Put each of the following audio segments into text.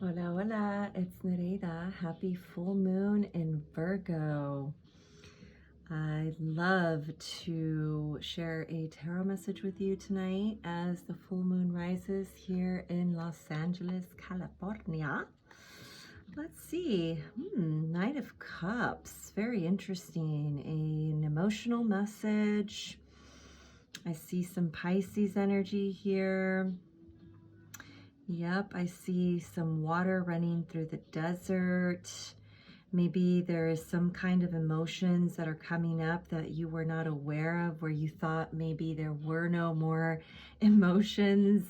Hola, hola, it's Nereida. Happy full moon in Virgo. I'd love to share a tarot message with you tonight as the full moon rises here in Los Angeles, California. Let's see. Knight of Cups. Very interesting. An emotional message. I see some Pisces energy here. Yep, I see some water running through the desert. Maybe there is some kind of emotions that are coming up that you were not aware of, where you thought maybe there were no more emotions.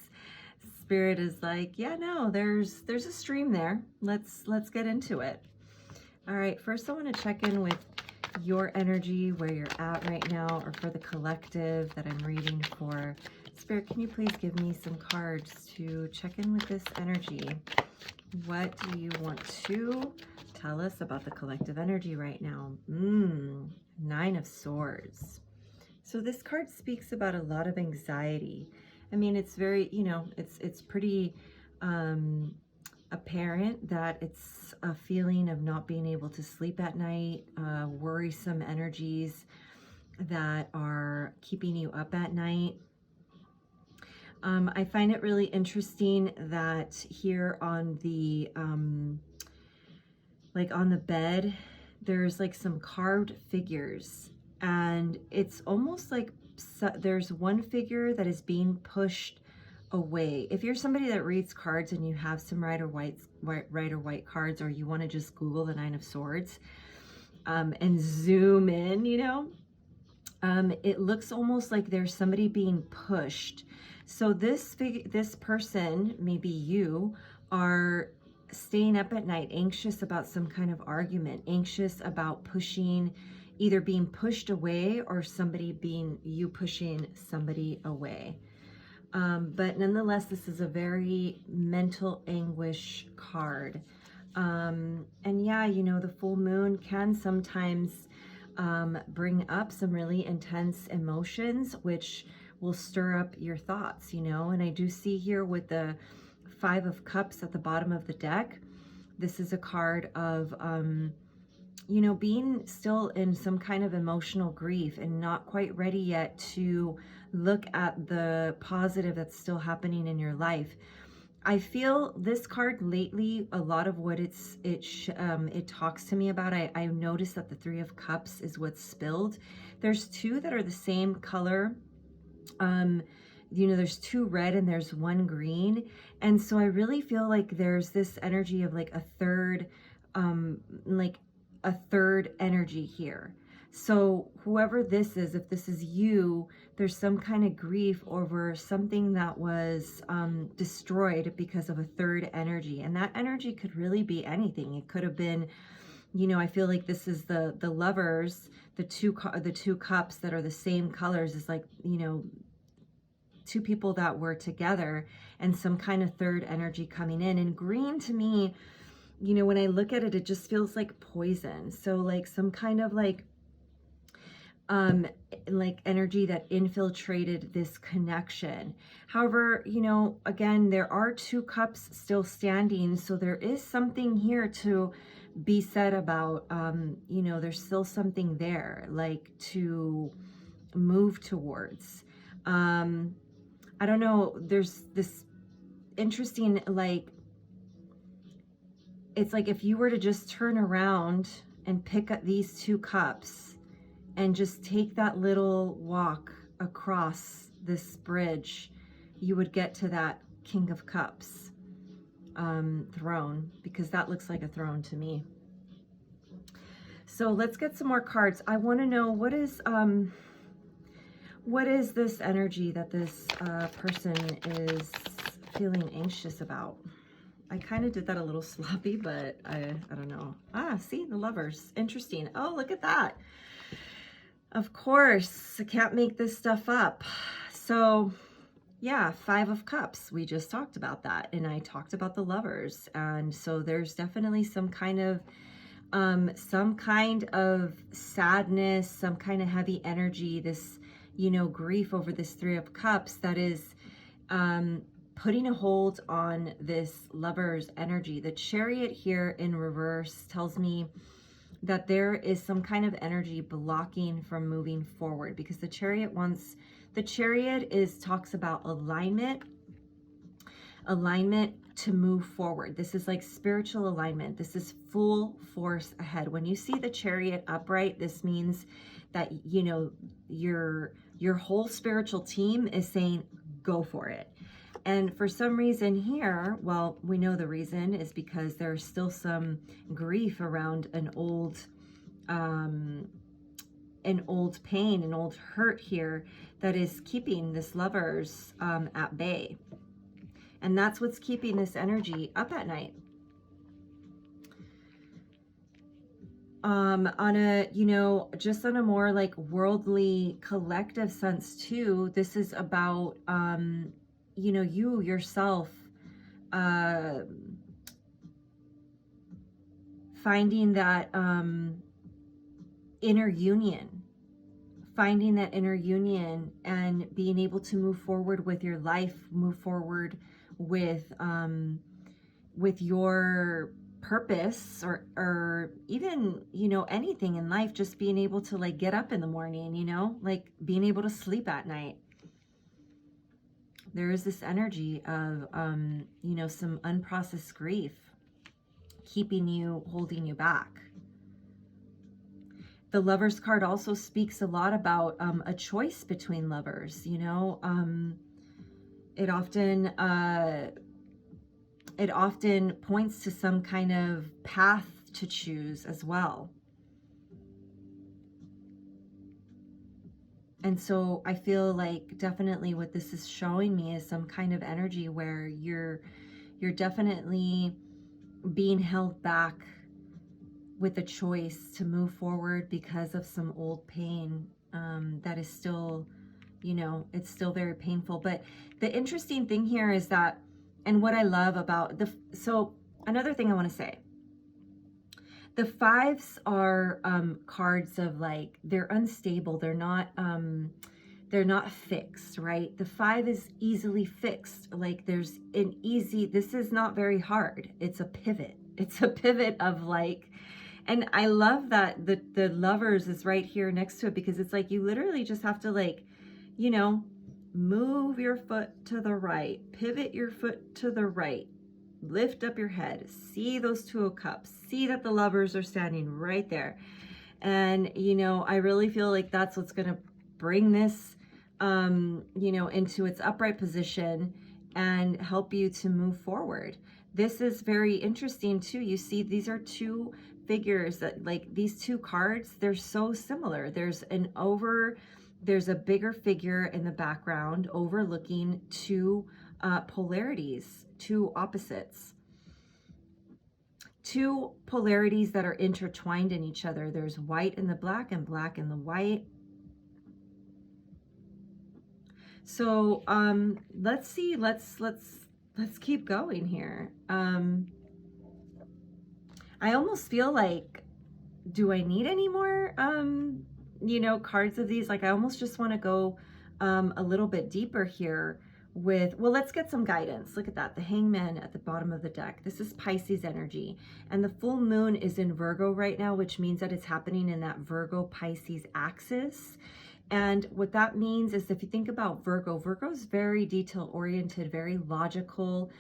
Spirit is like, yeah, no, there's a stream there. Let's get into it. All right, first I want to check in with your energy, where you're at right now, or for the collective that I'm reading for. Spirit, can you please give me some cards to check in with this energy? What do you want to tell us about the collective energy right now? Nine of Swords. So this card speaks about a lot of anxiety. I mean, it's very, it's pretty apparent that it's a feeling of not being able to sleep at night, worrisome energies that are keeping you up at night. I find it really interesting that here on the on the bed, there's like some carved figures, and it's almost like there's one figure that is being pushed away. If you're somebody that reads cards and you have some red or white cards, or you want to just Google the Nine of Swords and zoom in, it looks almost like there's somebody being pushed. So this person, maybe you, are staying up at night, anxious about some kind of argument, anxious about either being pushed away, or you pushing somebody away. But nonetheless, this is a very mental anguish card. And yeah, the full moon can sometimes bring up some really intense emotions, which will stir up your thoughts, and I do see here with the Five of Cups at the bottom of the deck, this is a card of, being still in some kind of emotional grief and not quite ready yet to look at the positive that's still happening in your life. I feel this card lately, a lot of what it talks to me about, I noticed that the Three of Cups is what's spilled. There's two that are the same color. There's two red and there's one green. And so I really feel like there's this energy of like a third energy here. So whoever this is, if this is you, there's some kind of grief over something that was destroyed because of a third energy. And that energy could really be anything. It could have been, I feel like this is the lovers, the two cups that are the same colors, is like, two people that were together, and some kind of third energy coming in. And green to me, when I look at it, it just feels like poison. So like some kind of like energy that infiltrated this connection. However, again, there are two cups still standing. So there is something here to be said about, there's still something there, like to move towards. I don't know, there's this interesting, it's like if you were to just turn around and pick up these two cups and just take that little walk across this bridge, you would get to that King of Cups throne, because that looks like a throne to me. So let's get some more cards. I want to know what is this energy that this person is feeling anxious about. I kind of did that a little sloppy, but I don't know. See, the Lovers. Interesting. Oh, look at that. Of course, I can't make this stuff up. So yeah, Five of Cups. We just talked about that, and I talked about the Lovers. And so there's definitely some kind of sadness, some kind of heavy energy, this, grief over this Three of Cups that is putting a hold on this Lover's energy. The Chariot here in reverse tells me that there is some kind of energy blocking from moving forward, because the Chariot talks about alignment to move forward. This is like spiritual alignment. This is full force ahead. When you see the Chariot upright, this means that, you know, your whole spiritual team is saying, go for it. And for some reason here, well, we know the reason is because there's still some grief around an old pain, an old hurt here that is keeping this Lovers at bay. And that's what's keeping this energy up at night. On a, you know, just on a more like worldly collective sense too, this is about, you know, you yourself finding that inner union, and being able to move forward with your life, move forward with your purpose, or even, you know, anything in life, just being able to like get up in the morning, you know, like being able to sleep at night. There is this energy of, you know, some unprocessed grief keeping you, holding you back. The Lovers card also speaks a lot about a choice between lovers, you know. It often points to some kind of path to choose as well. And so I feel like definitely what this is showing me is some kind of energy where you're definitely being held back with a choice to move forward because of some old pain that is still, you know, it's still very painful. But the interesting thing here is that, and what I love about so another thing I want to say, the fives are cards of like, they're unstable. They're not fixed, right? The five is easily fixed. Like there's an easy, this is not very hard. It's a pivot. It's a pivot of like, and I love that the Lovers is right here next to it, because it's like, you literally just have to like, you know, move your foot to the right, pivot your foot to the right, lift up your head, see those Two of Cups, see that the Lovers are standing right there. And, you know, I really feel like that's what's going to bring this, you know, into its upright position and help you to move forward. This is very interesting too. You see, these are two figures that, like, these two cards, they're so similar. There's a bigger figure in the background overlooking two polarities, two opposites, two polarities that are intertwined in each other. There's white in the black and black in the white. So let's see, let's keep going here. I almost feel like, do I need any more you know, cards of these? Like I almost just want to go a little bit deeper here with, well, let's get some guidance. Look at that, the Hangman at the bottom of the deck. This is Pisces energy, and the full moon is in Virgo right now, which means that it's happening in that Virgo Pisces axis. And what that means is, if you think about Virgo is very detail oriented, very logical,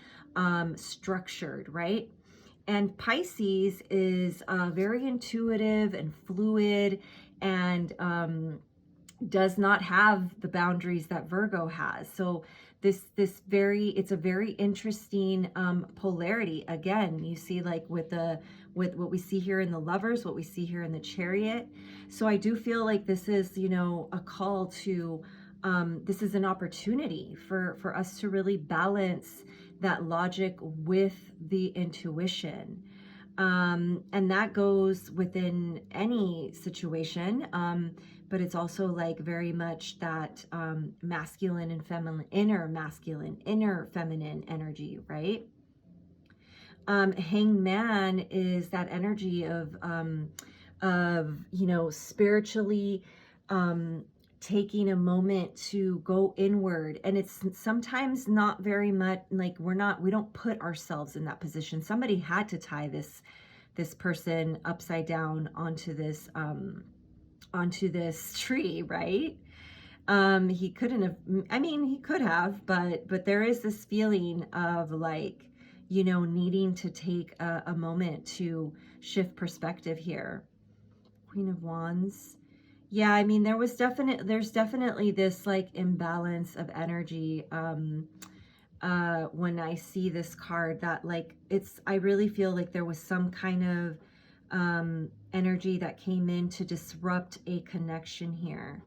structured, right? And Pisces is very intuitive and fluid, and does not have the boundaries that Virgo has. So it's a very interesting polarity. Again, you see, like with what we see here in the Lovers, what we see here in the Chariot. So I do feel like this is, you know, a call to, this is an opportunity for us to really balance that logic with the intuition. And that goes within any situation, but it's also like very much that masculine and feminine, inner masculine, inner feminine energy, right? Hangman is that energy of you know, spiritually taking a moment to go inward. And it's sometimes not very much like we don't put ourselves in that position. Somebody had to tie this person upside down onto this tree, right? He couldn't have, I mean, he could have, but there is this feeling of like, you know, needing to take a moment to shift perspective here. Queen of Wands. Yeah, I mean, there's definitely this like imbalance of energy when I see this card, that like I really feel like there was some kind of energy that came in to disrupt a connection here.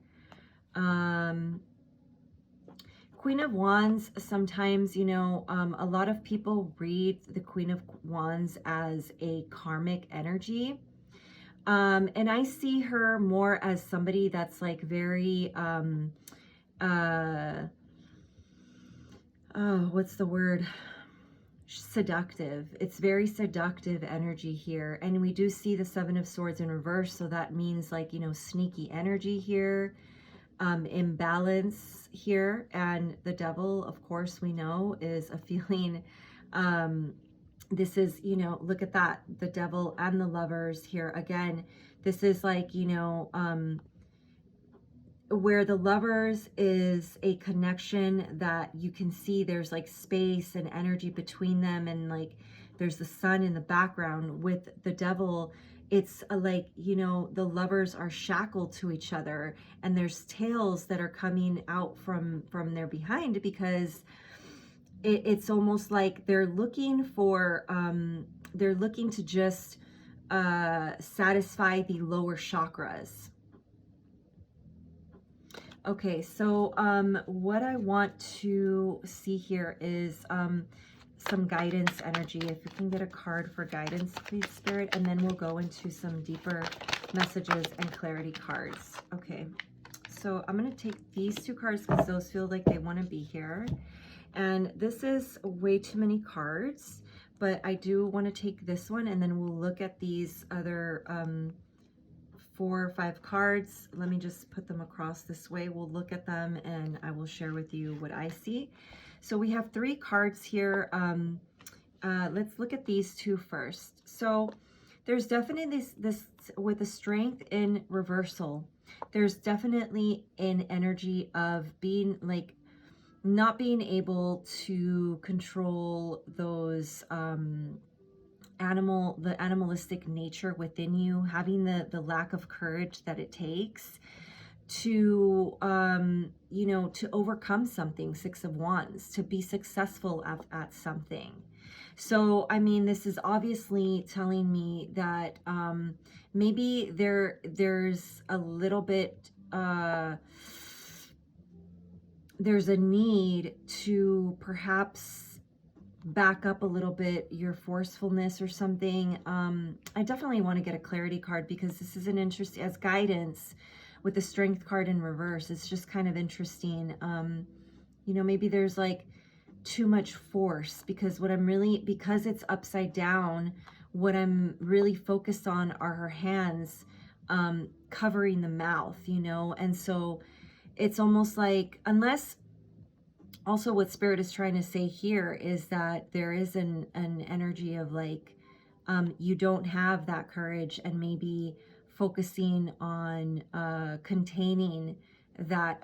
Queen of Wands, sometimes, you know, a lot of people read the Queen of Wands as a karmic energy. And I see her more as somebody that's like very, what's the word? Seductive. It's very seductive energy here. And we do see the Seven of Swords in reverse. So that means like, you know, sneaky energy here, imbalance here. And the devil, of course, we know is a feeling, this is, you know, look at that, the devil and the Lovers here again. This is like, you know, where the Lovers is a connection that you can see there's like space and energy between them, and like there's the sun in the background. With the devil, it's like, you know, the Lovers are shackled to each other, and there's tails that are coming out from their behind, because it's almost like they're looking for, they're looking to just satisfy the lower chakras. Okay, so what I want to see here is some guidance energy. If we can get a card for guidance, please, Spirit, and then we'll go into some deeper messages and clarity cards. Okay, so I'm going to take these two cards because those feel like they want to be here. And this is way too many cards, but I do want to take this one, and then we'll look at these other 4 or 5 cards. Let me just put them across this way. We'll look at them and I will share with you what I see. So we have 3 cards here. Let's look at these 2 first. So there's definitely this with the Strength in reversal. There's definitely an energy of being like, not being able to control those the animalistic nature within you, having the lack of courage that it takes to you know, to overcome something. 6 of Wands, to be successful at something. So I mean, this is obviously telling me that maybe there's a little bit there's a need to perhaps back up a little bit your forcefulness or something. I definitely want to get a clarity card, because this is an interesting, as guidance with the Strength card in reverse. It's just kind of interesting. You know, maybe there's like too much force, because because it's upside down, what I'm really focused on are her hands covering the mouth, you know. And so it's almost like, unless, also what Spirit is trying to say here is that there is an energy of like, you don't have that courage, and maybe focusing on containing that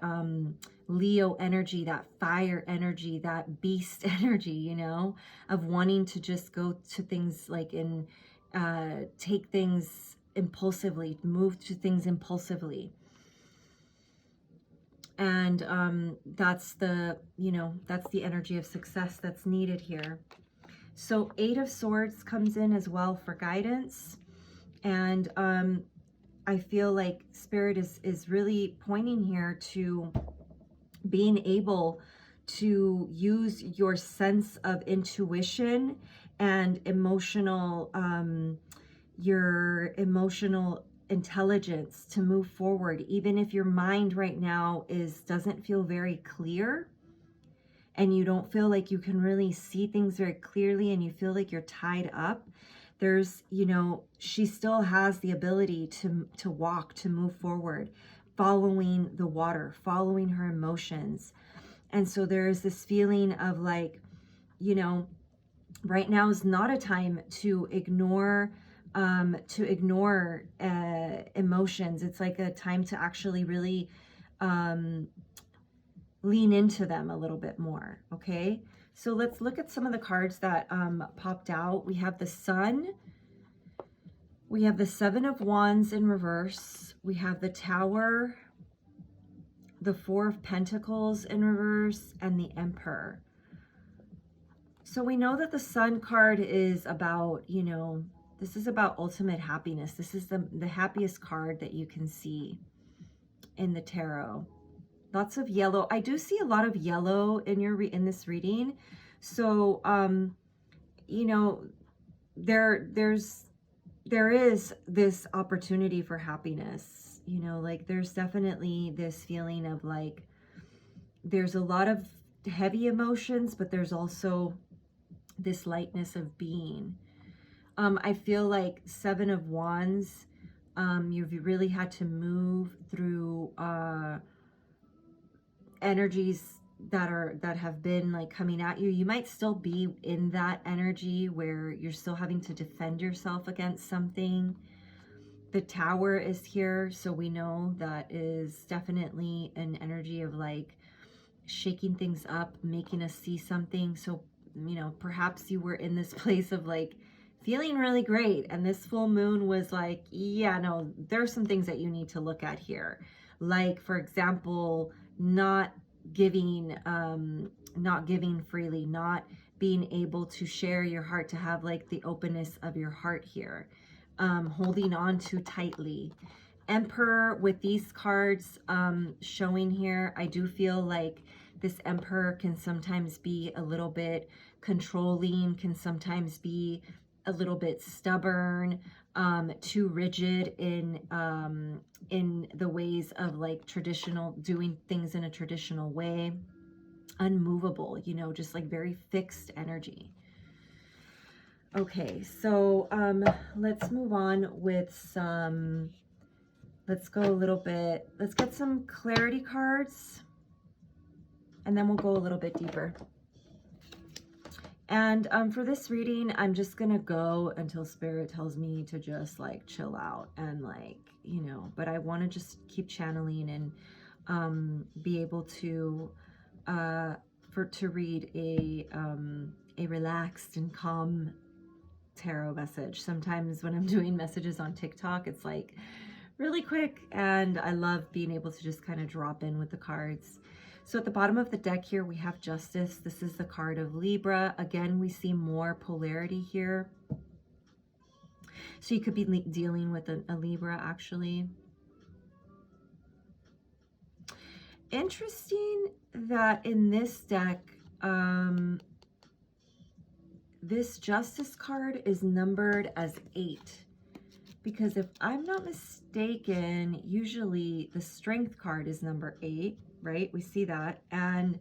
Leo energy, that fire energy, that beast energy, you know, of wanting to just go to things like take things impulsively, move to things impulsively. And that's the, you know, that's the energy of success that's needed here. So 8 of Swords comes in as well for guidance. And I feel like Spirit is really pointing here to being able to use your sense of intuition and your emotional intelligence to move forward, even if your mind right now doesn't feel very clear, and you don't feel like you can really see things very clearly, and you feel like you're tied up. There's, you know, she still has the ability to walk, to move forward. following the water, following her emotions. And so there is this feeling of like, you know, right now is not a time to ignore emotions. It's like a time to actually really lean into them a little bit more. Okay, so let's look at some of the cards that popped out. We have the Sun, we have the Seven of Wands in reverse, we have the Tower, the Four of Pentacles in reverse, and the Emperor. So we know that the Sun card is about, you know, this is about ultimate happiness. This is the happiest card that you can see in the tarot. Lots of yellow. I do see a lot of yellow in this reading. So, you know, there is this opportunity for happiness. You know, like there's definitely this feeling of like, there's a lot of heavy emotions, but there's also this lightness of being. I feel like Seven of Wands, you've really had to move through energies that have been like coming at you. You might still be in that energy where you're still having to defend yourself against something. The Tower is here, so we know that is definitely an energy of like shaking things up, making us see something. So, you know, perhaps you were in this place of like feeling really great, and this full moon was like, yeah, no, there's some things that you need to look at here. Like, for example, not giving freely, not being able to share your heart, to have like the openness of your heart here, holding on too tightly. Emperor with these cards showing here, I do feel like this Emperor can sometimes be a little bit controlling, can sometimes be a little bit stubborn, too rigid in the ways of like traditional, doing things in a traditional way, unmovable, you know, just like very fixed energy. Okay, so let's move on with some, let's go a little bit, let's get some clarity cards, and then we'll go a little bit deeper. And for this reading, I'm just going to go until Spirit tells me to just like chill out and like, you know, but I want to just keep channeling and be able to read a relaxed and calm tarot message. Sometimes when I'm doing messages on TikTok, it's like really quick, and I love being able to just kind of drop in with the cards. So at the bottom of the deck here, we have Justice. This is the card of Libra. Again, we see more polarity here. So you could be dealing with a Libra, actually. Interesting that in this deck, this Justice card is numbered as 8. Because if I'm not mistaken, usually the Strength card is number 8. Right? We see that. And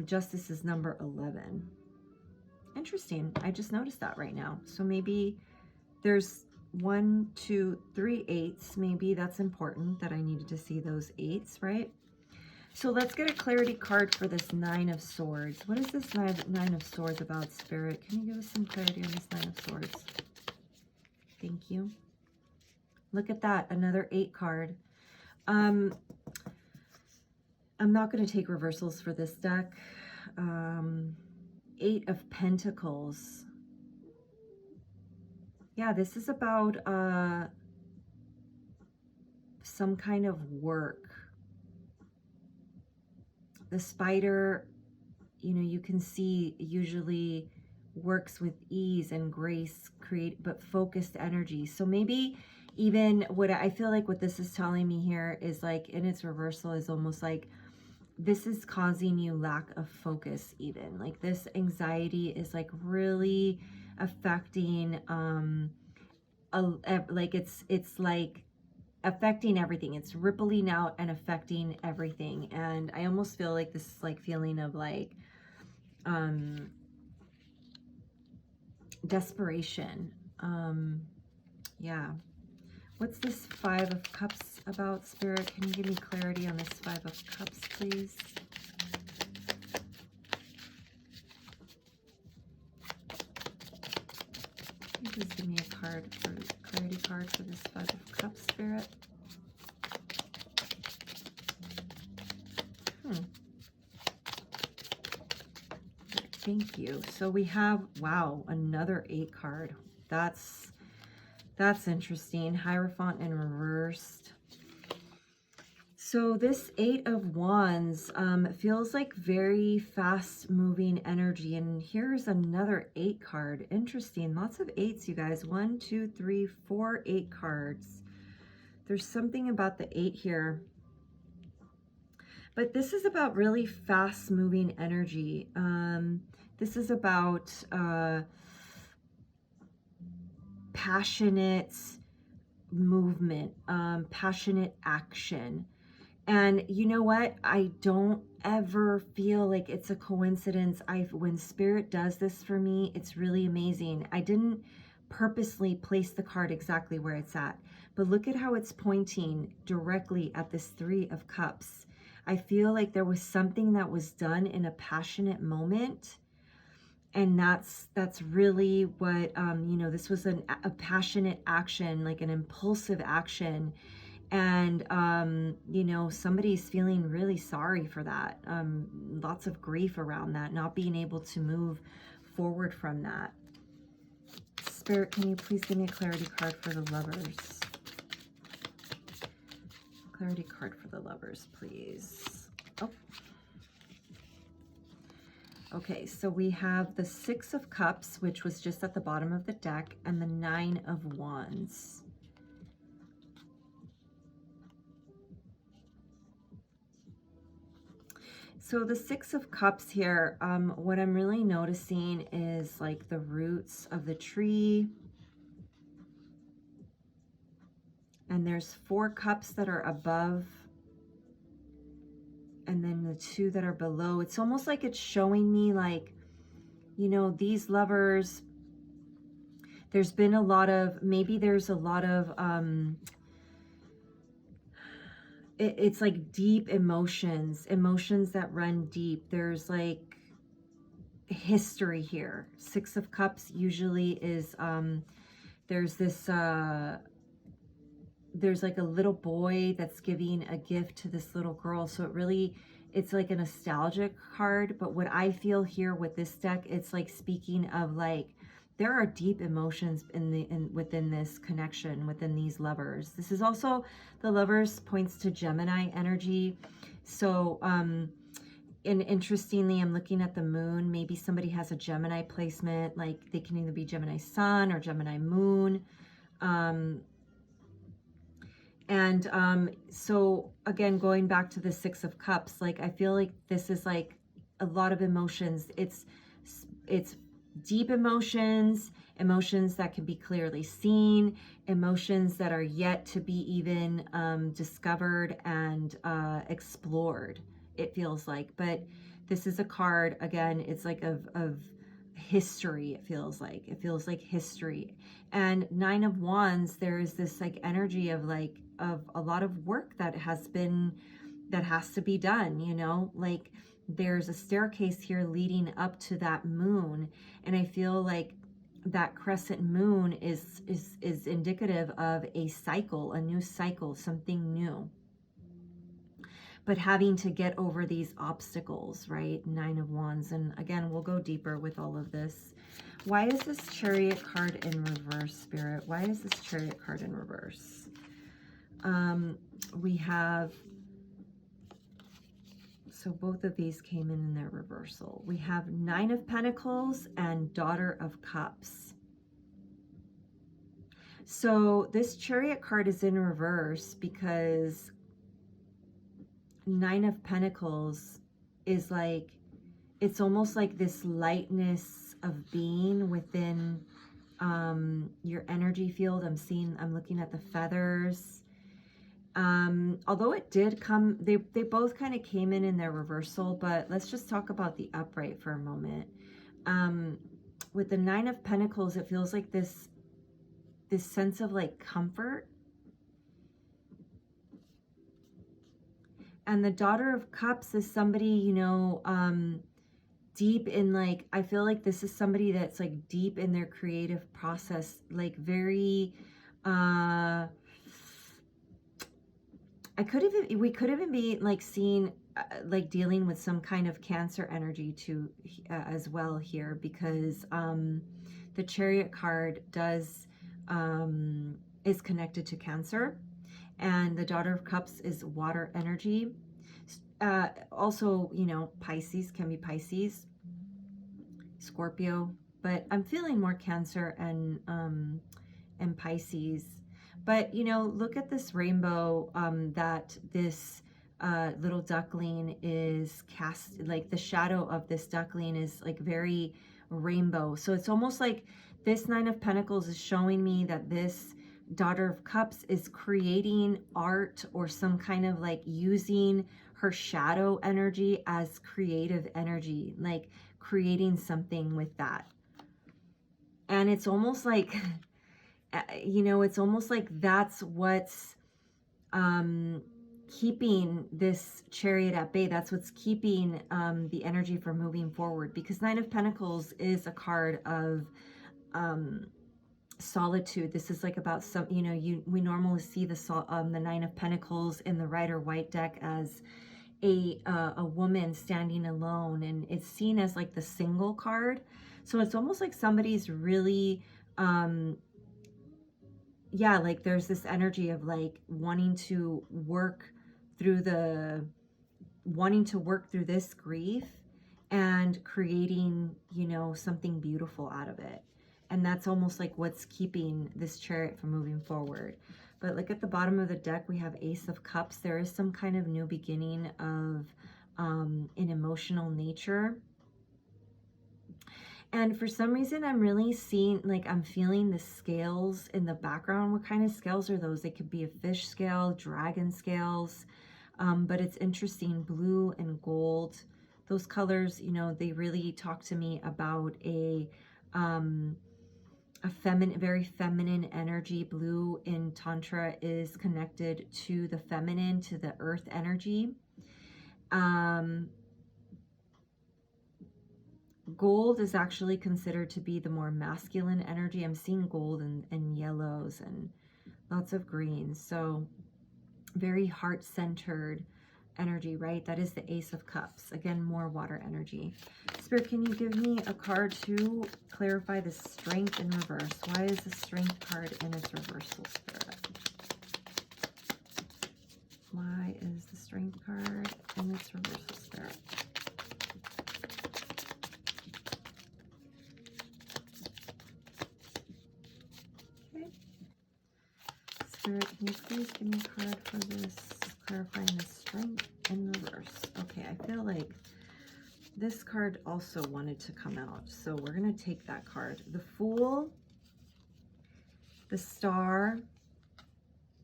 Justice is number 11. Interesting. I just noticed that right now. So maybe there's 1, 2, 3 8s. Maybe that's important that I needed to see those 8s, right? So let's get a clarity card for this Nine of Swords. What is this Nine of Swords about, Spirit? Can you give us some clarity on this Nine of Swords? Thank you. Look at that. Another 8 card. I'm not going to take reversals for this deck. 8 of Pentacles. Yeah, this is about some kind of work. The Spider, you know, you can see usually works with ease and grace, but focused energy. So maybe even what I feel like what this is telling me here is like in its reversal is almost like this is causing you lack of focus. Even like this anxiety is like really affecting like it's like affecting everything. It's rippling out and affecting everything. And I almost feel like this is like feeling of like desperation. Yeah. What's this Five of Cups about, Spirit? Can you give me clarity on this Five of Cups, please? Can you please give me a card for clarity card for this Five of Cups, Spirit? Thank you. So we have, wow, another 8 card. That's interesting. Hierophant in reversed. So this 8 of Wands feels like very fast moving energy. And here's another 8 card. Interesting. Lots of 8s, you guys. 1, 2, 3, 4, 8 cards. There's something about the 8 here. But this is about really fast moving energy. This is about passionate movement, passionate action. And you know what? I don't ever feel like it's a coincidence. When Spirit does this for me, it's really amazing. I didn't purposely place the card exactly where it's at, but look at how it's pointing directly at this 3 of Cups. I feel like there was something that was done in a passionate moment. And that's really what, you know, this was a passionate action, like an impulsive action. And, you know, somebody's feeling really sorry for that. Lots of grief around that, not being able to move forward from that. Spirit, can you please give me a clarity card for the Lovers? Clarity card for the Lovers, please. Oh. Okay, so we have the 6 of Cups, which was just at the bottom of the deck, and the 9 of Wands. So the 6 of Cups here, what I'm really noticing is like the roots of the tree. And there's 4 cups that are above, and then the 2 that are below. It's almost like it's showing me like, you know, these lovers, there's been a lot of, maybe there's a lot of, it's like deep emotions that run deep. There's like history here. 6 of Cups usually is, there's this, there's like a little boy that's giving a gift to this little girl. So it's like a nostalgic card. But what I feel here with this deck, it's like speaking of like, there are deep emotions within this connection, within these lovers. This is also, the Lovers points to Gemini energy. So, and interestingly, I'm looking at the moon. Maybe somebody has a Gemini placement, like they can either be Gemini sun or Gemini moon. So again, going back to the 6 of Cups, like I feel like this is like a lot of emotions. It's deep emotions, emotions that can be clearly seen, emotions that are yet to be even discovered and explored, it feels like. But this is a card, again, it's like of history. It feels like history. And 9 of Wands, there is this like energy of like of a lot of work that has to be done, you know, like there's a staircase here leading up to that moon. And I feel like that crescent moon is indicative of a cycle, a new cycle, something new. But having to get over these obstacles, right? 9 of Wands. And again, we'll go deeper with all of this. Why is this Chariot card in reverse, Spirit? Why is this Chariot card in reverse? We have, so both of these came in their reversal. We have 9 of Pentacles and Daughter of Cups. So this Chariot card is in reverse because 9 of Pentacles is like, it's almost like this lightness of being within your energy field. I'm looking at the feathers. Although it did come, they both kind of came in their reversal, but let's just talk about the upright for a moment. With the 9 of Pentacles, it feels like this sense of like comfort, And the Daughter of Cups is somebody, you know, deep in, like, I feel like this is somebody that's like deep in their creative process, like very, we could even be like seeing, like dealing with some kind of Cancer energy too, as well here, because the Chariot card does, is connected to Cancer, and the Daughter of Cups is water energy. Also, you know, Pisces can be Pisces, Scorpio, but I'm feeling more Cancer and Pisces. But, you know, look at this rainbow that this little duckling is cast, like the shadow of this duckling is like very rainbow. So it's almost like this Nine of Pentacles is showing me that this Daughter of Cups is creating art, or some kind of like using her shadow energy as creative energy, like creating something with that. And it's almost like, you know, it's almost like that's what's keeping this Chariot at bay. That's what's keeping the energy from moving forward, because Nine of Pentacles is a card of solitude. This is like about some, you know, we normally see the Nine of Pentacles in the Rider-Waite deck as a woman standing alone, and it's seen as like the single card. So it's almost like somebody's really yeah, like there's this energy of like wanting to work through this grief and creating, you know, something beautiful out of it. And that's almost like what's keeping this Chariot from moving forward. But look at the bottom of the deck, we have Ace of Cups. There is some kind of new beginning of an emotional nature. And for some reason, I'm really seeing, like, I'm feeling the scales in the background. What kind of scales are those? They could be a fish scale, dragon scales. But it's interesting, blue and gold. Those colors, you know, they really talk to me about a feminine, very feminine energy. Blue in Tantra is connected to the feminine, to the earth energy. Gold is actually considered to be the more masculine energy. I'm seeing gold and yellows and lots of greens. So very heart-centered energy, right? That is the Ace of Cups. Again, more water energy. Spirit, can you give me a card to clarify the Strength in reverse? Why is the Strength card in its reversal, Spirit? Why is the Strength card in its reversal, Spirit? Spirit, can you please give me a card for this, clarifying the Strength in reverse? Okay, I feel like this card also wanted to come out, so we're going to take that card. The Fool, the Star,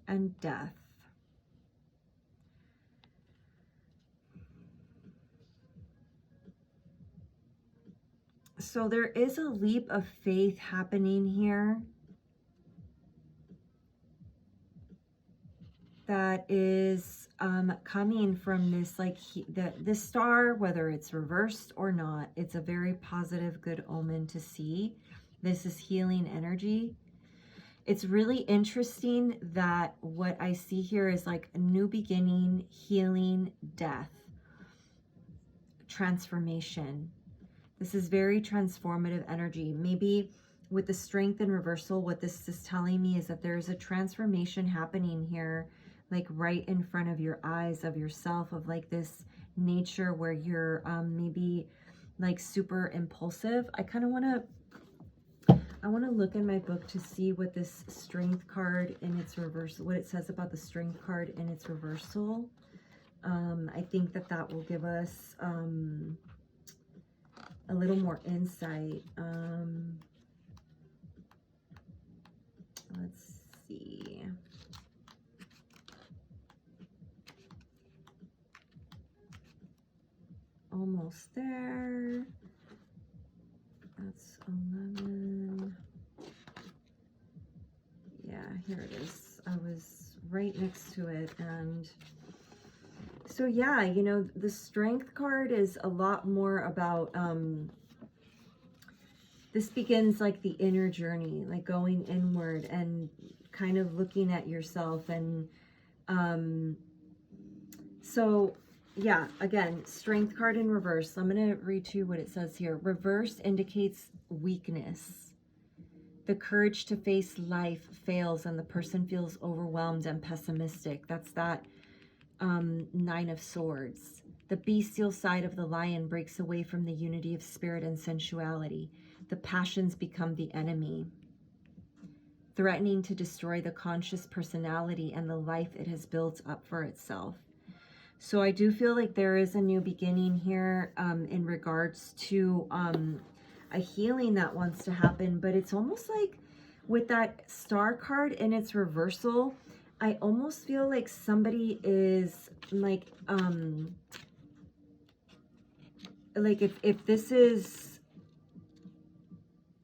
and Death. So there is a leap of faith happening here that is coming from this, like, this star, whether it's reversed or not, it's a very positive, good omen to see. This is healing energy. It's really interesting that what I see here is like a new beginning, healing, death, transformation. This is very transformative energy. Maybe with the Strength in reversal, what this is telling me is that there's a transformation happening here, like right in front of your eyes, of yourself, of like this nature where you're maybe like super impulsive. I want to look in my book to see what this Strength card in its reversal, what it says about the Strength card in its reversal. I think that will give us a little more insight. Let's see. Almost there. That's 11. Yeah, here it is. I was right next to it. And So yeah, you know, the Strength card is a lot more about, this begins like the inner journey, like going inward and kind of looking at yourself. And so yeah, again, Strength card in reverse. I'm going to read to you what it says here. Reverse indicates weakness. The courage to face life fails and the person feels overwhelmed and pessimistic. That's that Nine of Swords. The bestial side of the lion breaks away from the unity of spirit and sensuality. The passions become the enemy, threatening to destroy the conscious personality and the life it has built up for itself. So I do feel like there is a new beginning here in regards to a healing that wants to happen, but it's almost like with that Star card in its reversal, I almost feel like somebody is like if this is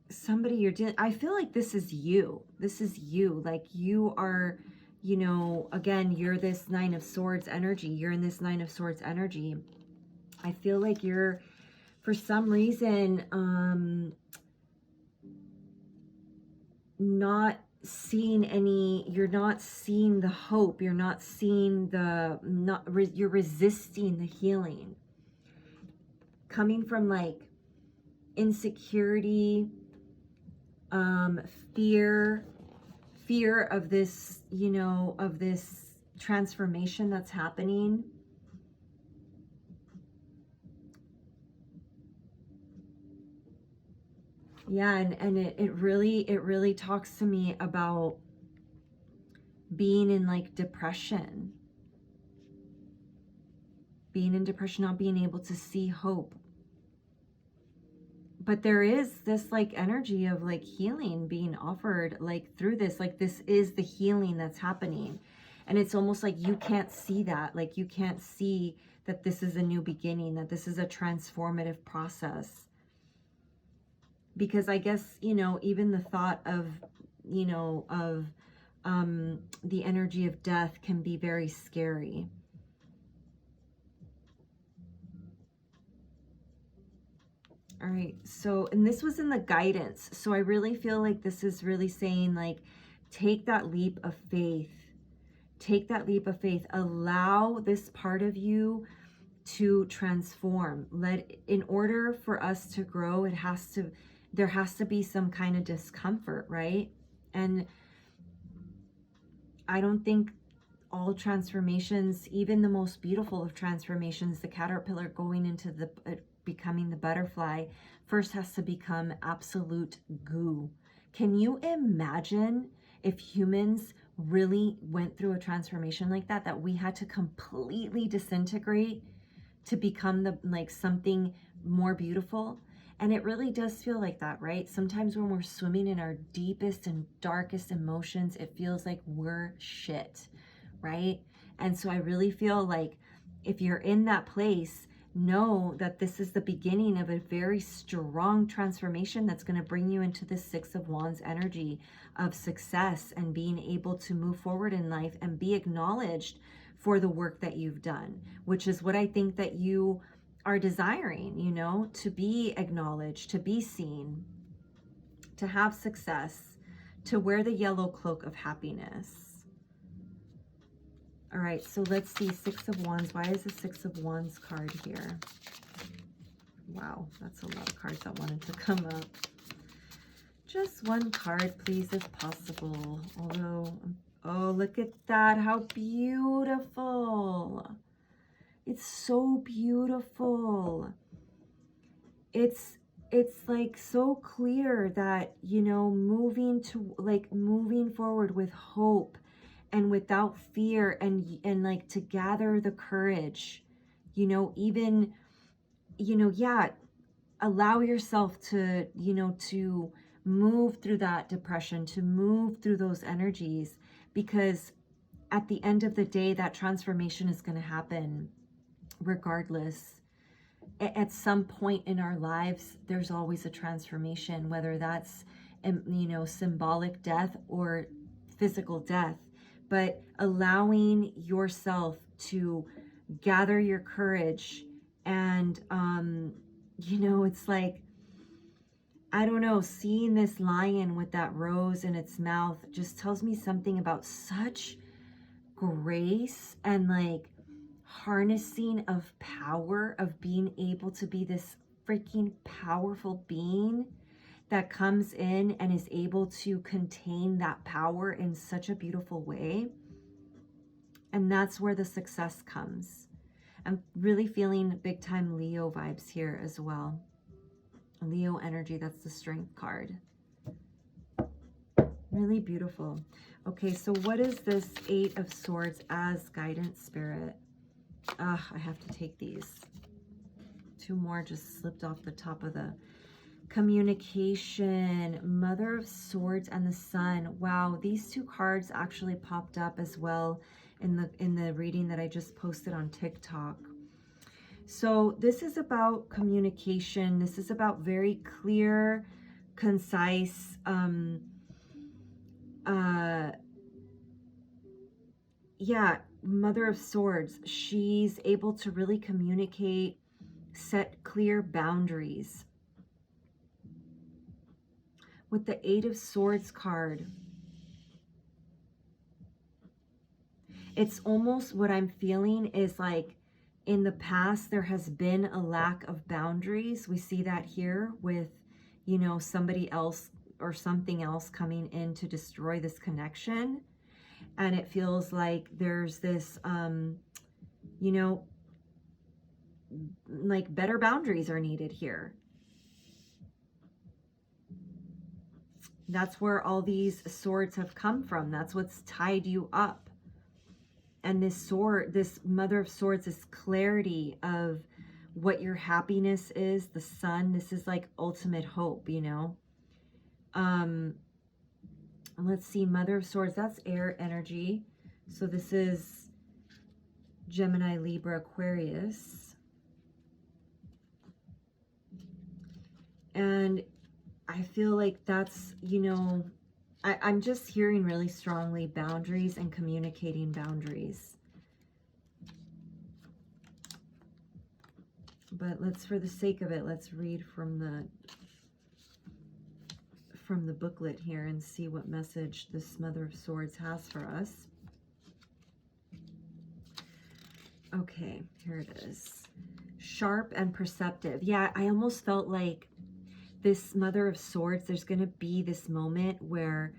somebody you're dealing, I feel like this is you. This is you. Like you are, you know, again, you're this Nine of Swords energy. You're in this Nine of Swords energy. I feel like you're, for some reason, not seeing any, you're not seeing the hope. You're not seeing the, you're resisting the healing. Coming from like insecurity, fear of this, you know, of this transformation that's happening. Yeah, and it really talks to me about being in like depression. Being in depression, not being able to see hope. But there is this like energy of like healing being offered like through this, like this is the healing that's happening. And it's almost like you can't see that, like you can't see that this is a new beginning, that this is a transformative process. Because I guess, you know, even the thought of, you know, of the energy of death can be very scary. All right, so, and this was in the guidance. So I really feel like this is really saying like, take that leap of faith. Take that leap of faith. Allow this part of you to transform. In order for us to grow, there has to be some kind of discomfort, right? And I don't think all transformations, even the most beautiful of transformations, the caterpillar going into the becoming the butterfly, first has to become absolute goo. Can you imagine if humans really went through a transformation like that, that we had to completely disintegrate to become the like something more beautiful? And it really does feel like that, right? Sometimes when we're swimming in our deepest and darkest emotions, it feels like we're shit, right? And so I really feel like if you're in that place, know that this is the beginning of a very strong transformation that's going to bring you into the Six of Wands energy of success and being able to move forward in life and be acknowledged for the work that you've done, which is what I think that you are desiring, you know, to be acknowledged, to be seen, to have success, to wear the yellow cloak of happiness. All right, so let's see, Six of Wands. Why is the Six of Wands card here? Wow, that's a lot of cards that wanted to come up. Just one card, please, if possible. Although, oh, look at that. How beautiful. It's so beautiful. It's like so clear that, you know, moving forward with hope and without fear and like to gather the courage, you know, even, you know, yeah, allow yourself to, you know, to move through that depression, to move through those energies, because at the end of the day, that transformation is going to happen regardless. At some point in our lives, there's always a transformation, whether that's, you know, symbolic death or physical death. But allowing yourself to gather your courage. And, you know, it's like, I don't know, seeing this lion with that rose in its mouth just tells me something about such grace and like harnessing of power, of being able to be this freaking powerful being that comes in and is able to contain that power in such a beautiful way. And that's where the success comes. I'm really feeling big time Leo vibes here as well. Leo energy, that's the strength card. Really beautiful. Okay, so what is this Eight of Swords as guidance, Spirit? I have to take these. Two more just slipped off the top of the communication. Mother of Swords and the Sun. Wow, these two cards actually popped up as well in the reading that I just posted on TikTok. So this is about communication. This is about very clear, concise, yeah, Mother of Swords. She's able to really communicate, set clear boundaries. With the Eight of Swords card, it's almost what I'm feeling is like in the past there has been a lack of boundaries. We see that here with, you know, somebody else or something else coming in to destroy this connection. And it feels like there's this, you know, like better boundaries are needed here. That's where all these swords have come from. That's what's tied you up. And this sword, this Mother of Swords, this clarity of what your happiness is, the sun, this is like ultimate hope, you know. Let's see, Mother of Swords, that's air energy. So this is Gemini, Libra, Aquarius. And I feel like that's, you know, I'm just hearing really strongly boundaries and communicating boundaries. But let's, for the sake of it, let's read from the booklet here and see what message this Mother of Swords has for us. Okay, here it is. Sharp and perceptive. Yeah, I almost felt like this Mother of Swords, there's going to be this moment where,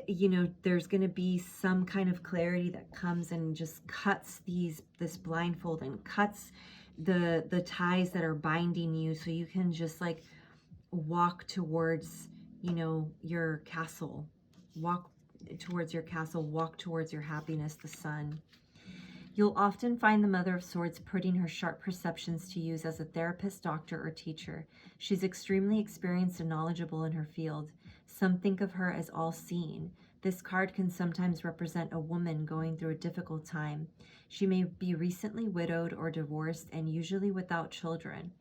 you know, there's going to be some kind of clarity that comes and just cuts this blindfold and cuts the ties that are binding you, so you can just like walk towards, you know, your castle. Walk towards your castle, walk towards your happiness, the sun. You'll often find the Mother of Swords putting her sharp perceptions to use as a therapist, doctor, or teacher. She's extremely experienced and knowledgeable in her field. Some think of her as all-seeing. This card can sometimes represent a woman going through a difficult time. She may be recently widowed or divorced and usually without children.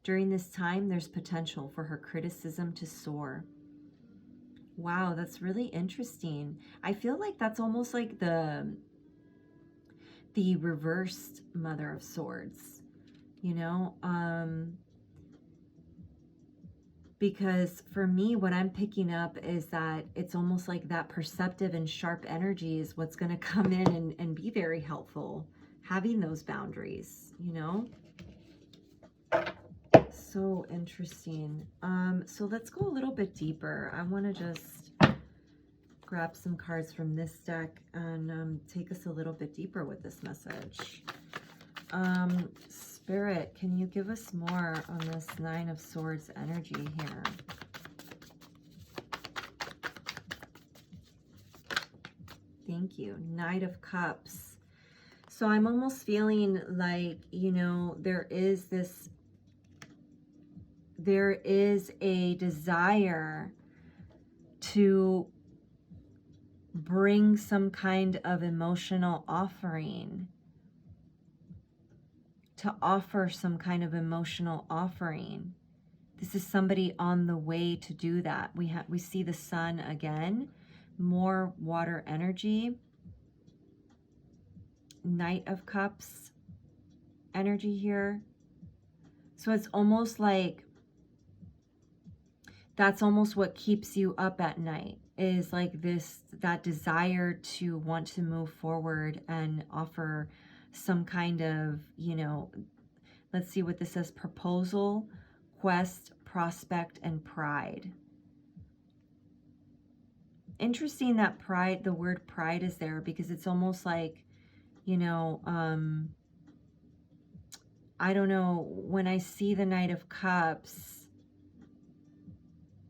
During this time, there's potential for her criticism to soar. Wow, that's really interesting. I feel like that's almost like the reversed Mother of Swords, you know, because for me, what I'm picking up is that it's almost like that perceptive and sharp energy is what's going to come in and be very helpful, having those boundaries, you know. So interesting. So let's go a little bit deeper. I want to just grab some cards from this deck and take us a little bit deeper with this message. Spirit, can you give us more on this Nine of Swords energy here? Thank you. Knight of Cups. So I'm almost feeling like, you know, there is a desire to bring some kind of emotional offering, to offer some kind of emotional offering. This is somebody on the way to do that. We see the sun again, more water energy. Knight of Cups energy here. So it's almost like that's almost what keeps you up at night, is like that desire to want to move forward and offer some kind of, you know, let's see what this says: proposal, quest, prospect, and pride. Interesting that pride, the word pride is there, because it's almost like, you know, I don't know, when I see the Knight of Cups,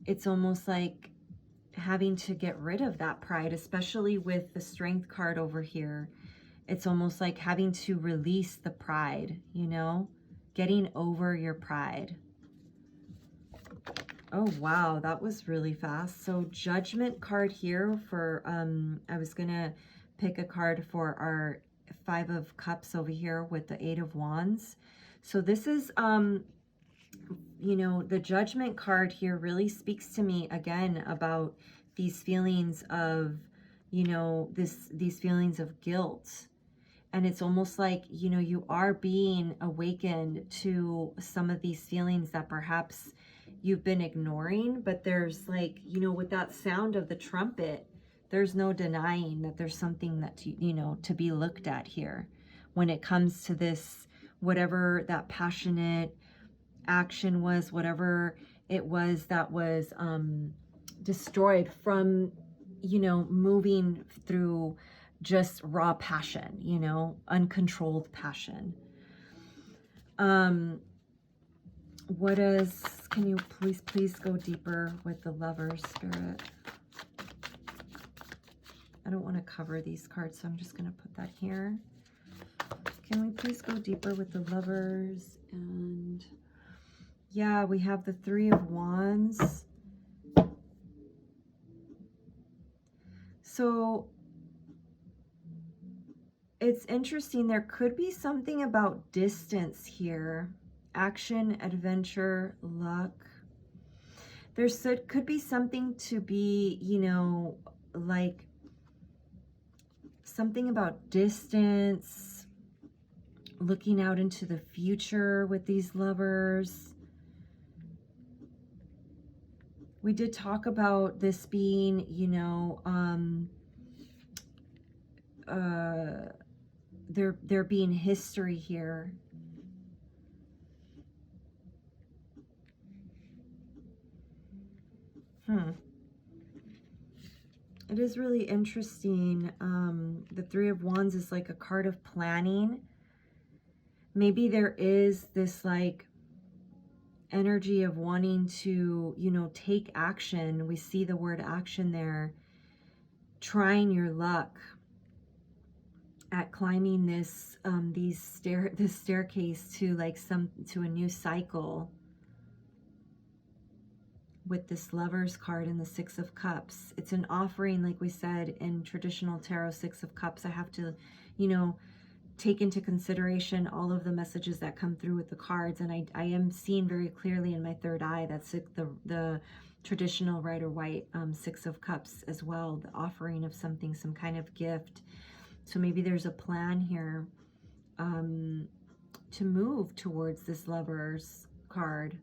it's almost like having to get rid of that pride, especially with the Strength card over here. It's almost like having to release the pride, you know, getting over your pride. Oh, wow, that was really fast. So Judgment card here for, I was going to pick a card for our 5 of Cups over here with the 8 of Wands. So this is, you know, the Judgment card here really speaks to me again about these feelings of, you know, these feelings of guilt. And it's almost like, you know, you are being awakened to some of these feelings that perhaps you've been ignoring, but there's like, you know, with that sound of the trumpet, there's no denying that there's something that, you know, to be looked at here when it comes to this, whatever that passionate action was, whatever it was that was destroyed from, you know, moving through just raw passion, you know, uncontrolled passion. What is, can you please go deeper with the Lovers, Spirit? I don't want to cover these cards, so I'm just going to put that here. Can we please go deeper with the Lovers? And yeah, we have the 3 of Wands. So it's interesting. There could be something about distance here. Action, adventure, luck. There could be something to be, you know, like something about distance, looking out into the future with these Lovers. We did talk about this being, you know, there being history here. It is really interesting. The 3 of Wands is like a card of planning. Maybe there is this like energy of wanting to, you know, take action. We see the word action there. Trying your luck at climbing this this staircase to like to a new cycle. With this Lovers card and the 6 of Cups. It's an offering, like we said, in traditional tarot 6 of Cups. I have to, you know, take into consideration all of the messages that come through with the cards. And I am seeing very clearly in my third eye that's the traditional Rider-Waite 6 of Cups as well, the offering of something, some kind of gift. So maybe there's a plan here to move towards this Lovers card.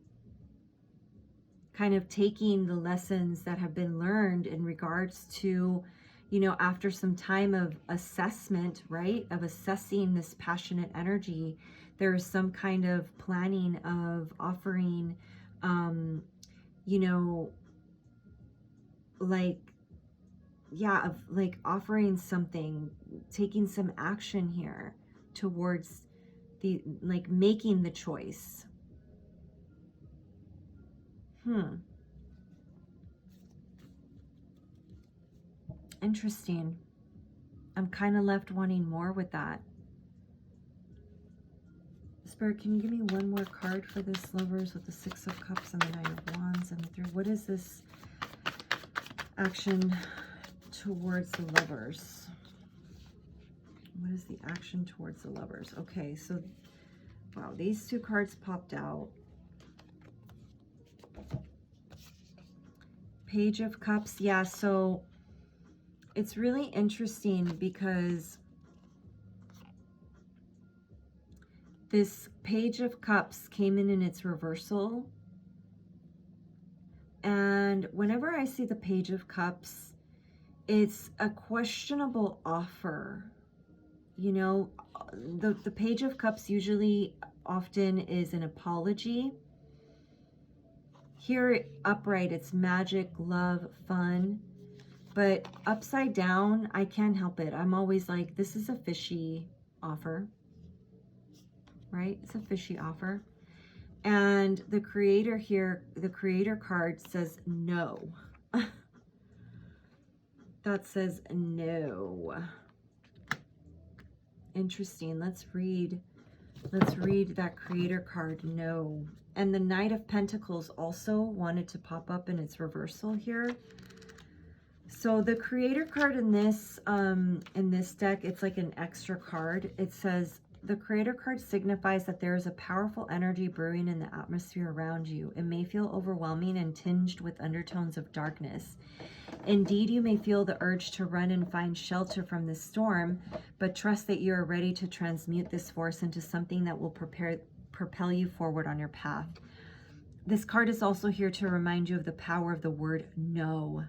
Kind of taking the lessons that have been learned in regards to, you know, after some time of assessment, right, of assessing this passionate energy, there is some kind of planning of offering, you know, like, yeah, of like offering something, taking some action here towards the, like, making the choice. Interesting. I'm kind of left wanting more with that. Spirit, can you give me one more card for this Lovers with the 6 of Cups and the 9 of Wands and the 3? What is this action towards the Lovers? What is the action towards the Lovers? Okay, so, wow, these 2 cards popped out. Page of Cups, yeah, so it's really interesting because This Page of Cups came in its reversal. And whenever I see the Page of Cups, it's a questionable offer. You know, the Page of Cups usually often is an apology. Here, upright, it's magic, love, fun. But upside down, I can't help it. I'm always like, this is a fishy offer, right? It's a fishy offer. And the Creator here, the Creator card says no. That says no. Interesting. Let's read that Creator card, no. And the Knight of Pentacles also wanted to pop up in its reversal here. So the Creator card in this deck, it's like an extra card. It says, the Creator card signifies that there is a powerful energy brewing in the atmosphere around you. It may feel overwhelming and tinged with undertones of darkness. Indeed, you may feel the urge to run and find shelter from this storm, but trust that you are ready to transmute this force into something that will propel you forward on your path. This card is also here to remind you of the power of the word no.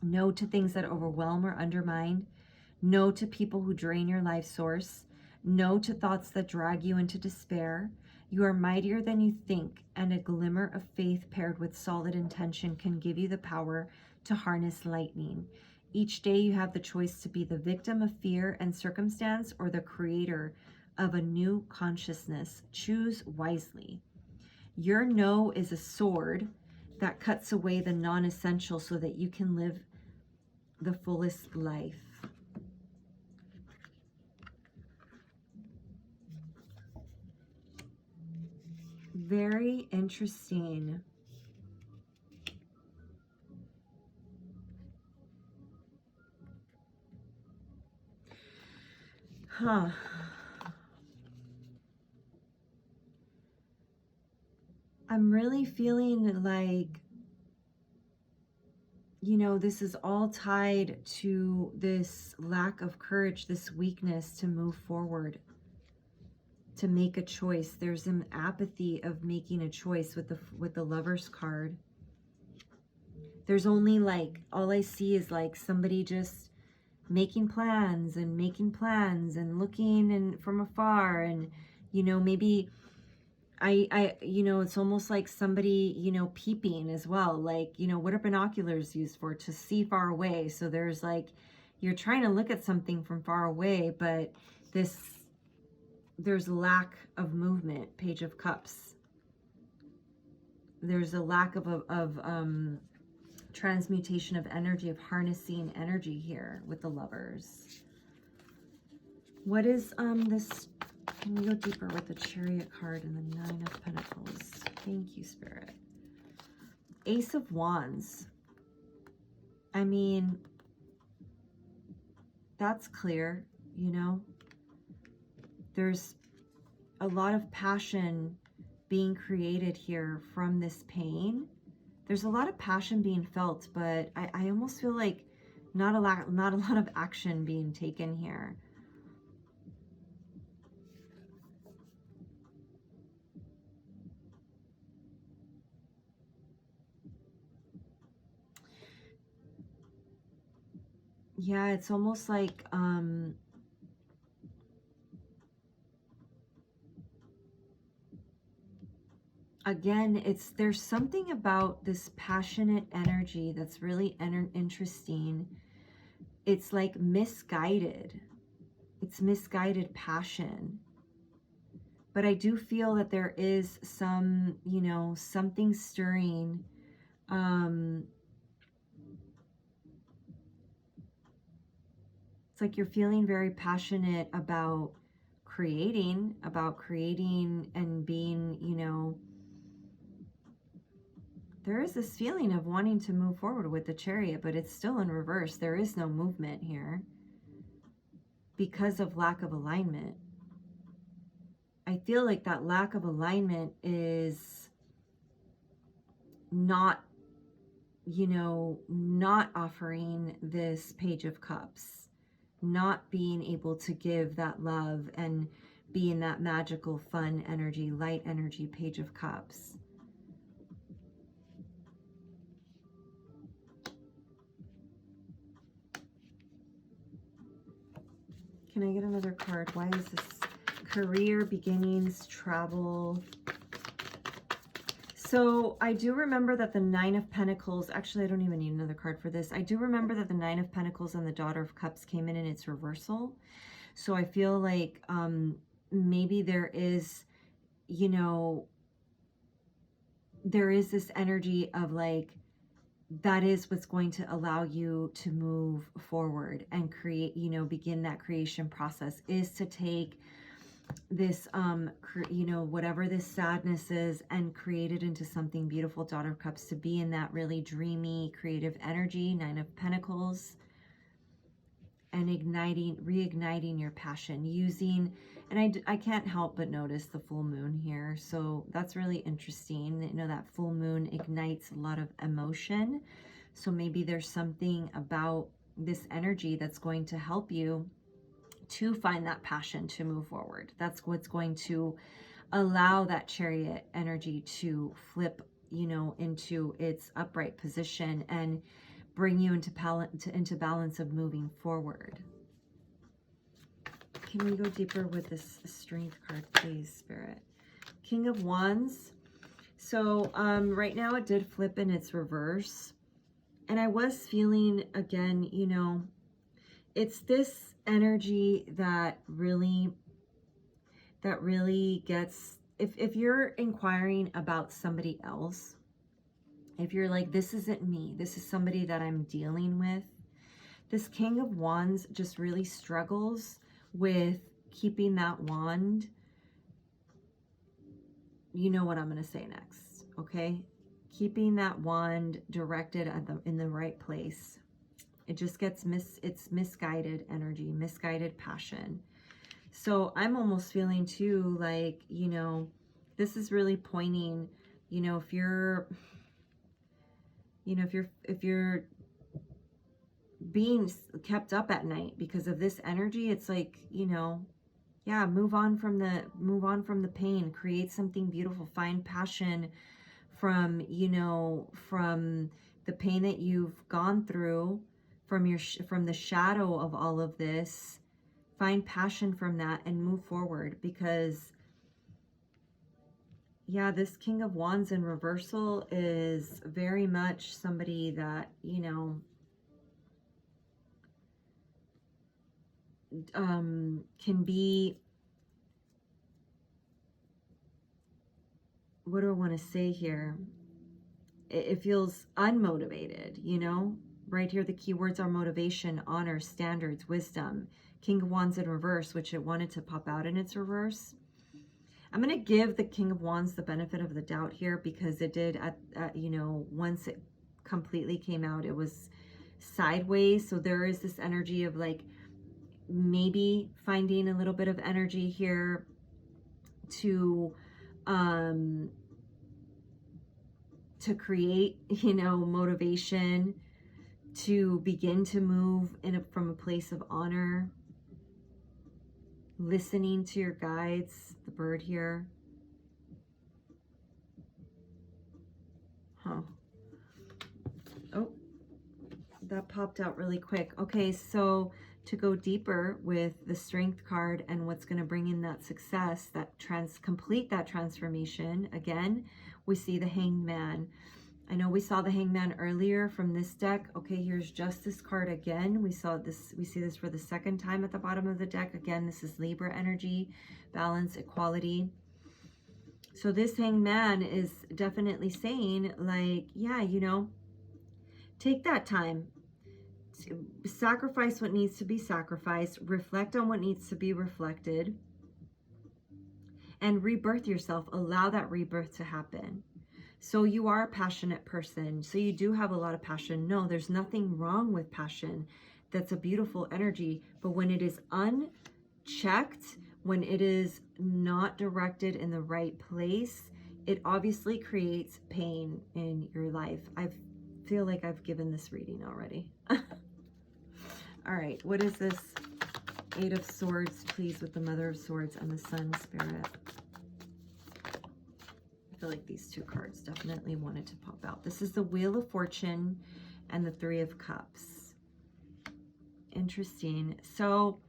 No to things that overwhelm or undermine. No to people who drain your life source. No to thoughts that drag you into despair. You are mightier than you think, and a glimmer of faith paired with solid intention can give you the power to harness lightning. Each day you have the choice to be the victim of fear and circumstance or the creator of a new consciousness. Choose wisely. Your no is a sword that cuts away the non-essential so that you can live the fullest life. Very interesting. Huh. I'm really feeling like, you know, this is all tied to this lack of courage, this weakness to move forward, to make a choice. There's an apathy of making a choice with the Lover's card. There's only like, all I see is like somebody just making plans and looking and from afar, and you know, maybe you know, it's almost like somebody, you know, peeping as well. Like, you know, what are binoculars used for? To see far away. So there's like, you're trying to look at something from far away, but there's lack of movement. Page of Cups. There's a lack of transmutation of energy, of harnessing energy here with the Lovers. What is this? Can we go deeper with the Chariot card and the Nine of Pentacles? Thank you, Spirit. Ace of Wands. I mean, that's clear, you know. There's a lot of passion being created here from this pain. There's a lot of passion being felt, but I almost feel like not a lot of action being taken here. Yeah, it's almost like again, there's something about this passionate energy that's really interesting. It's like misguided. It's misguided passion. But I do feel that there is some, you know, something stirring. It's like you're feeling very passionate about creating and being, you know, there is this feeling of wanting to move forward with the Chariot, but it's still in reverse. There is no movement here because of lack of alignment. I feel like that lack of alignment is not, you know, not offering this Page of Cups, not being able to give that love and be in that magical, fun energy, light energy, Page of Cups. Can I get another card? Why is this career, beginnings, travel? So I do remember that the Nine of Pentacles, actually I don't even need another card for this. I do remember that the Nine of Pentacles and the Daughter of Cups came in its reversal. So I feel like maybe there is, you know, there is this energy of like, that is what's going to allow you to move forward and create, you know, begin that creation process, is to take this, you know, whatever this sadness is and create it into something beautiful. Daughter of Cups, to be in that really dreamy, creative energy. Nine of Pentacles, and reigniting your passion using, and I can't help but notice the full moon here. So that's really interesting. You know, that full moon ignites a lot of emotion. So maybe there's something about this energy that's going to help you to find that passion to move forward. That's what's going to allow that Chariot energy to flip, you know, into its upright position and bring you into balance of moving forward. Can we go deeper with this Strength card, please, Spirit? King of Wands. So right now it did flip in its reverse. And I was feeling, again, you know, it's this energy that really gets, if you're inquiring about somebody else, if you're like, this isn't me, this is somebody that I'm dealing with, this King of Wands just really struggles with keeping that wand. You know what I'm going to say next, okay? Keeping that wand directed at in the right place. It just gets it's misguided energy, misguided passion. So I'm almost feeling too like, you know, this is really pointing, you know, if you're, you know, if you're being kept up at night because of this energy, it's like, you know, yeah, move on from the pain, create something beautiful, find passion from, you know, from the pain that you've gone through, from the shadow of all of this. Find passion from that and move forward, because yeah, this King of Wands in reversal is very much somebody that, you know, can be, what do I want to say here? It feels unmotivated, you know? Right here, the keywords are motivation, honor, standards, wisdom. King of Wands in reverse, which it wanted to pop out in its reverse. I'm going to give the King of Wands the benefit of the doubt here, because it did, you know, once it completely came out, it was sideways. So there is this energy of like, maybe finding a little bit of energy here to create, you know, motivation to begin to move from a place of honor, listening to your guides, the bird here. Huh. Oh, that popped out really quick. Okay, so to go deeper with the Strength card and what's going to bring in that success, that complete that transformation, again, we see the Hanged Man. I know we saw the Hanged Man earlier from this deck. Okay, here's Justice card again. We see this for the second time at the bottom of the deck. Again, this is Libra energy, balance, equality. So this Hanged Man is definitely saying like, yeah, you know, take that time. Sacrifice what needs to be sacrificed, reflect on what needs to be reflected, and rebirth yourself. Allow that rebirth to happen. So you are a passionate person. So you do have a lot of passion. No, there's nothing wrong with passion. That's a beautiful energy. But when it is unchecked, when it is not directed in the right place, it obviously creates pain in your life. I feel like I've given this reading already. All right, what is this Eight of Swords, please, with the Mother of Swords and the Sun Spirit. I feel like these two cards definitely wanted to pop out. This is the Wheel of Fortune and the Three of Cups. Interesting. So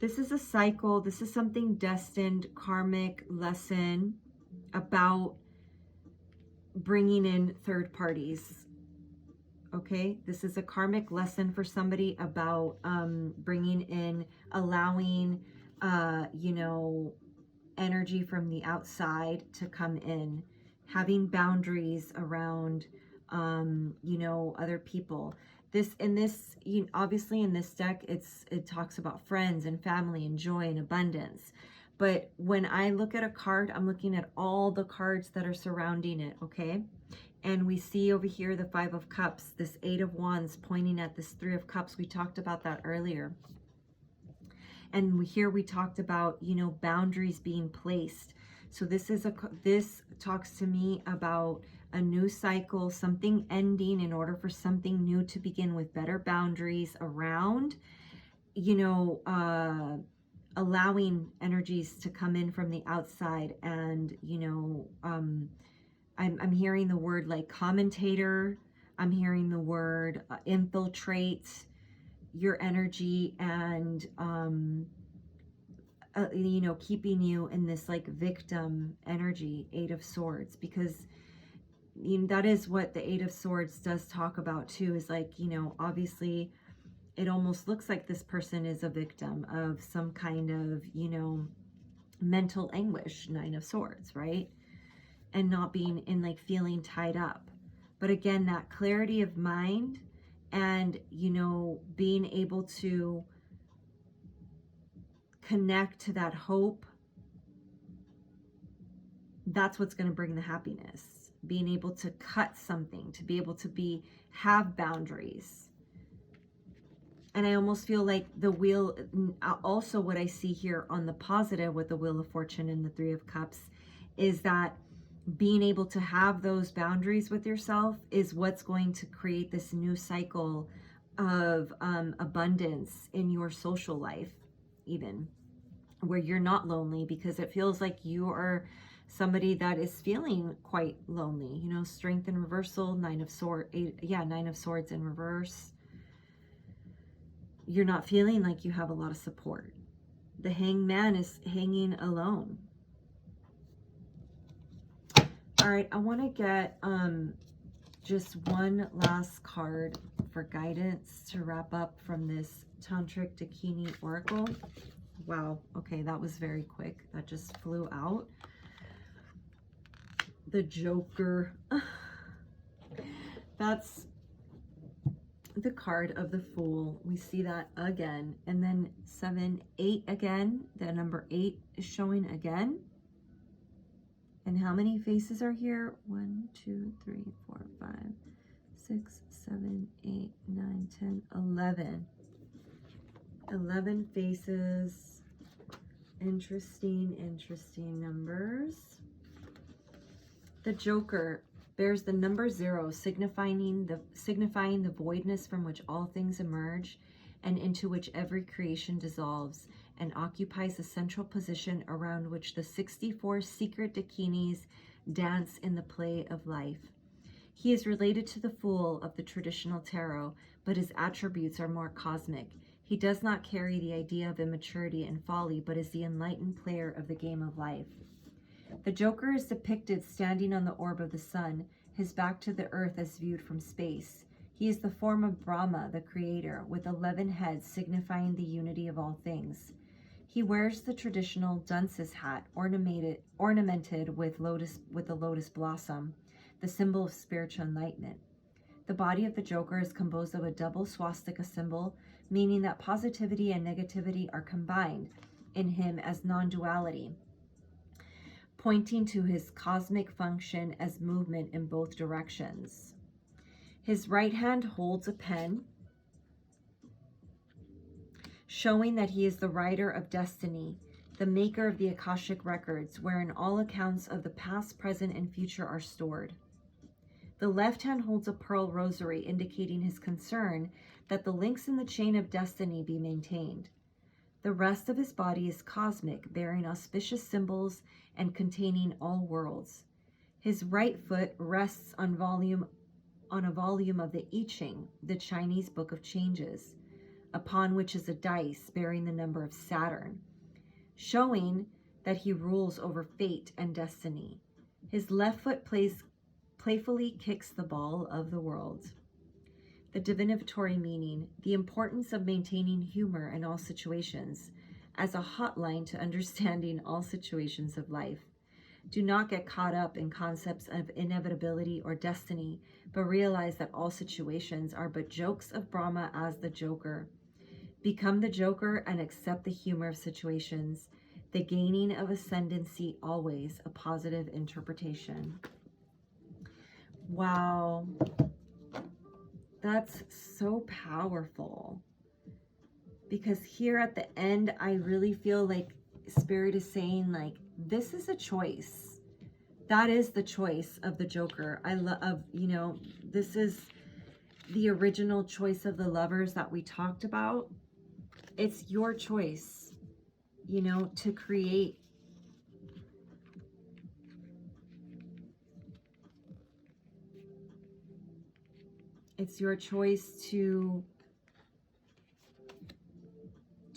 this is a cycle. This is something destined, karmic lesson about bringing in third parties. Okay, this is a karmic lesson for somebody about bringing in, allowing, you know, energy from the outside to come in, having boundaries around, you know, other people. Obviously in this deck, it talks about friends and family and joy and abundance. But when I look at a card, I'm looking at all the cards that are surrounding it, okay? And we see over here the Five of Cups, this Eight of Wands pointing at this Three of Cups. We talked about that earlier. And here we talked about, you know, boundaries being placed. So this talks to me about a new cycle, something ending in order for something new to begin, with better boundaries around, you know, allowing energies to come in from the outside. And, you know, I'm hearing the word like commentator. I'm hearing the word infiltrate your energy and, you know, keeping you in this like victim energy, Eight of Swords, because you know, that is what the Eight of Swords does talk about too, is like, you know, obviously it almost looks like this person is a victim of some kind of, you know, mental anguish, Nine of Swords, right? And not being in like feeling tied up. But again, that clarity of mind and, you know, being able to connect to that hope, that's what's going to bring the happiness. Being able to cut something, to be able to have boundaries. And I almost feel like the wheel, also what I see here on the positive with the Wheel of Fortune and the Three of Cups, is that being able to have those boundaries with yourself is what's going to create this new cycle of abundance in your social life, even where you're not lonely, because it feels like you are somebody that is feeling quite lonely. You know, Strength in reversal, Nine of Swords, Nine of Swords in reverse. You're not feeling like you have a lot of support. The Hanged Man is hanging alone. All right, I want to get just one last card for guidance to wrap up from this Tantric Dakini Oracle. Wow, okay, that was very quick. That just flew out. The Joker. That's the card of the Fool. We see that again. And then 7, 8 again. The number 8 is showing again. And how many faces are here? 1, 2, 3, 4, 5, 6, 7, 8, 9, 10, 11. 11 faces. Interesting, interesting numbers. The Joker bears the number 0, signifying the voidness from which all things emerge and into which every creation dissolves, and occupies a central position around which the 64 secret Dakinis dance in the play of life. He is related to the Fool of the traditional tarot, but his attributes are more cosmic. He does not carry the idea of immaturity and folly, but is the enlightened player of the game of life. The Joker is depicted standing on the orb of the sun, his back to the earth as viewed from space. He is the form of Brahma, the creator, with 11 heads signifying the unity of all things. He wears the traditional dunce's hat, ornamented with a lotus blossom, the symbol of spiritual enlightenment. The body of the Joker is composed of a double swastika symbol, meaning that positivity and negativity are combined in him as non-duality, pointing to his cosmic function as movement in both directions. His right hand holds a pen, showing that he is the writer of destiny, the maker of the Akashic records, wherein all accounts of the past, present, and future are stored. The left hand holds a pearl rosary, indicating his concern that the links in the chain of destiny be maintained. The rest of his body is cosmic, bearing auspicious symbols and containing all worlds. His right foot rests on a volume of the I Ching, the Chinese Book of Changes, upon which is a dice bearing the number of Saturn, showing that he rules over fate and destiny. His left foot playfully kicks the ball of the world. The divinatory meaning: the importance of maintaining humor in all situations as a hotline to understanding all situations of life. Do not get caught up in concepts of inevitability or destiny, but realize that all situations are but jokes of Brahma as the Joker. Become the Joker and accept the humor of situations. The gaining of ascendancy, always a positive interpretation. Wow. That's so powerful. Because here at the end, I really feel like Spirit is saying, like, this is a choice. That is the choice of the Joker. This is the original choice of the lovers that we talked about. It's your choice, to create. It's your choice to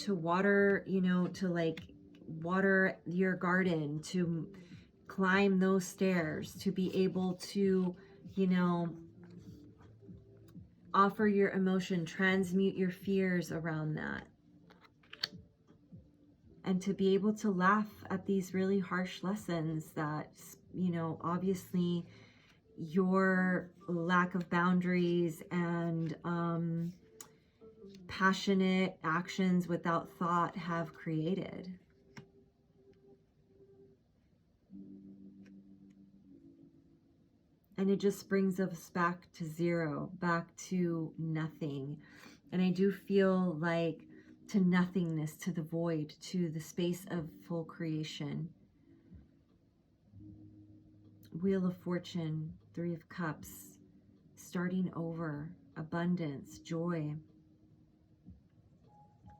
water, to water your garden, to climb those stairs, to be able to, offer your emotion, transmute your fears around that. And to be able to laugh at these really harsh lessons that, obviously your lack of boundaries and passionate actions without thought have created. And it just brings us back to zero, back to nothing. And I do feel like to nothingness, to the void, to the space of full creation. Wheel of Fortune, 3 of Cups, starting over, abundance, joy.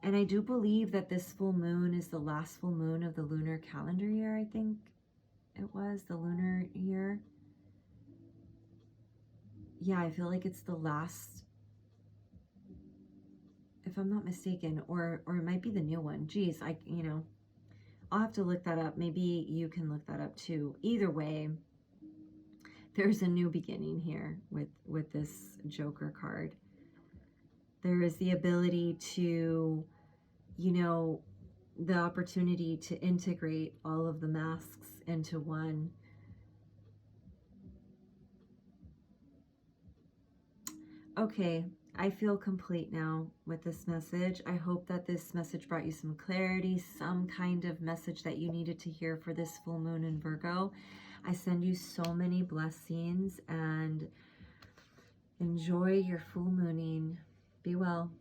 And I do believe that this full moon is the last full moon of the lunar calendar year. I think it was the lunar year. Yeah, I feel like it's the last, if I'm not mistaken, or it might be the new one. Geez, I'll have to look that up. Maybe you can look that up too. Either way, there's a new beginning here with this Joker card. There is the ability to, the opportunity to integrate all of the masks into one. Okay, I feel complete now with this message. I hope that this message brought you some clarity, some kind of message that you needed to hear for this full moon in Virgo. I send you so many blessings and enjoy your full mooning. Be well.